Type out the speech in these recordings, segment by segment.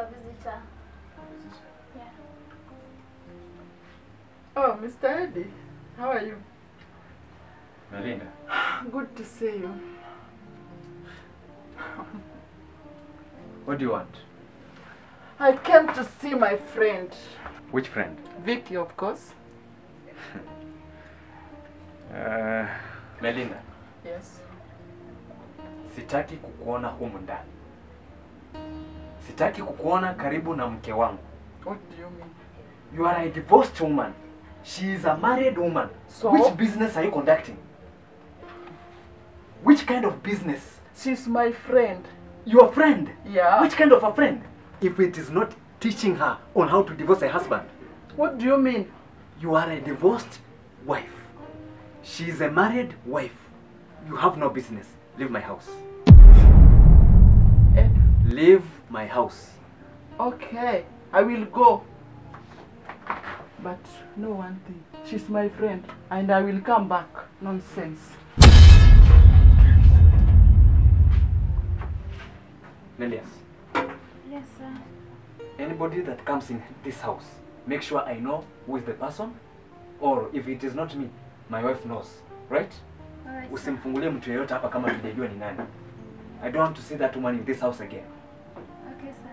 a visitor. Yeah. Oh, Mr. Eddie, how are you? Melinda. Good to see you. What do you want? I came to see my friend. Which friend? Vicky, of course. Melinda. Yes. Sitaki kukuona humu ndani. Sitaki kukuona karibu na mke wangu. What do you mean? You are a divorced woman. She is a married woman. So? Which business are you conducting? Which kind of business? She's my friend. Your friend? Yeah. Which kind of a friend? If it is not teaching her on how to divorce her husband. What do you mean? You are a divorced wife. She is a married wife. You have no business. Leave my house. Ed. Leave my house. Okay, I will go. But know one thing. She's my friend and I will come back. Nonsense. Nelias. Yes, sir. Anybody that comes in this house, make sure I know who is the person, or if it is not me, my wife knows, right? Alright, sir. Usimfungulie mtu yeyote hapa kama tujajua ni nani. I don't want to see that woman in this house again. Okay, sir.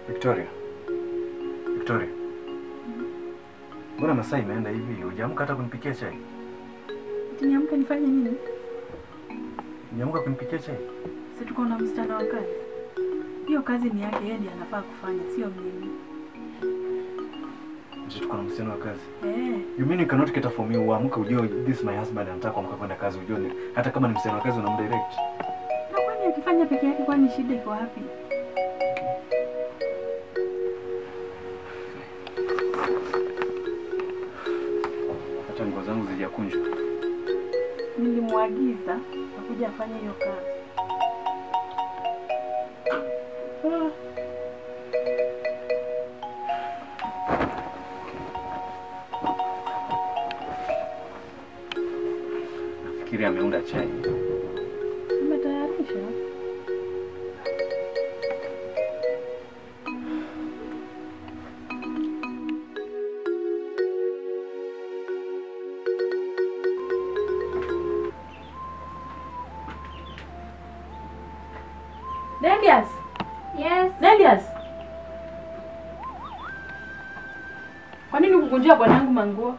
Victoria. Victoria. Mbona masaa imeenda hivi? Hujaamka hata kunipikia chai? Niamke nifanye nini? Hujaamka kunipikia chai? Si tuko na msichana wa kazi. Hiyo kazi ni yake, yeye ndiye anafaa kufanya, sio mimi. Je, tuko na msichana wa kazi? Eh. You mean you cannot cater for me? Uamke ujue this is my husband, anataka kuamka kwenda kazi ujue hata kama ni msichana wa kazi unamdirect. Na kwani akifanya peke yake kwani shida iko wapi? Hata nguo zangu zijakunjwa. Nilimwagiza akuja afanye hiyo kazi. Nafikiri ameunda chai. Umetayarisha? Nelias! Yes. Nelias! Kwa nini ukukunjia bwanangu manguo?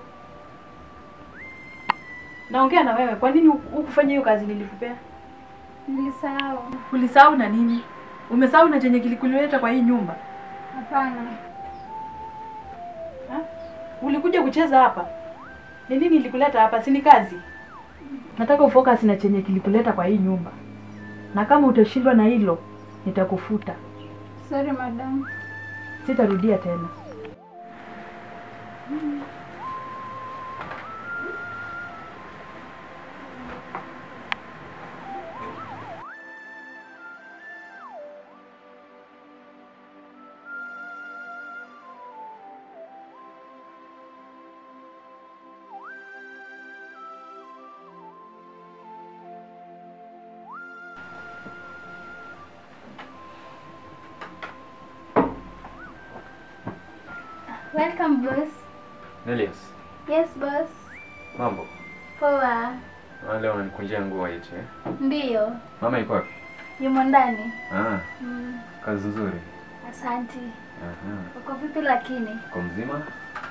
Naongea na wewe. Kwa nini hukufanya hiyo kazi nilikupea? Nilisahau. Ulisahau na nini? Umesahau na chenye kilikuleta kwa hii nyumba? Hapana. Ha? Ulikuja kucheza hapa? Ni nini nilikuleta hapa? Si ni kazi? Nataka ufocus na chenye kilikuleta kwa hii nyumba. Na kama utashindwa na hilo, nitakufuta. Sorry, madam. Sitarudia tena. Welcome, boss. Nelias. Yes, boss. Mambo. Poa. Leo unanikunjia nguo hichi eh? Ndiyo. Mama yuko wapi? Yumo ndani. Kazi nzuri. Asanti. Aha. Uko vipi lakini? Uko mzima?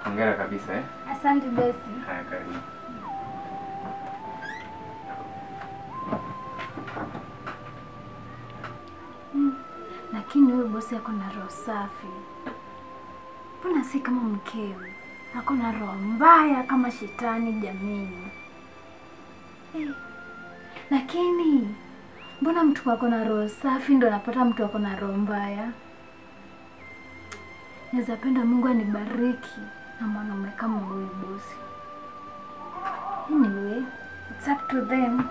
Hongera kabisa eh? Asanti, bosi. Haya, karibu. Lakini huyu bosi ako na roho safi. Mbona si kama mkewe? Ako na roho mbaya kama shetani jamini. Lakini mbona mtu wako na roho safi ndo anapata mtu wako na roho mbaya? Naweza penda Mungu anibariki na mwanaume kama huyu bosi. Anyway, it's up to them.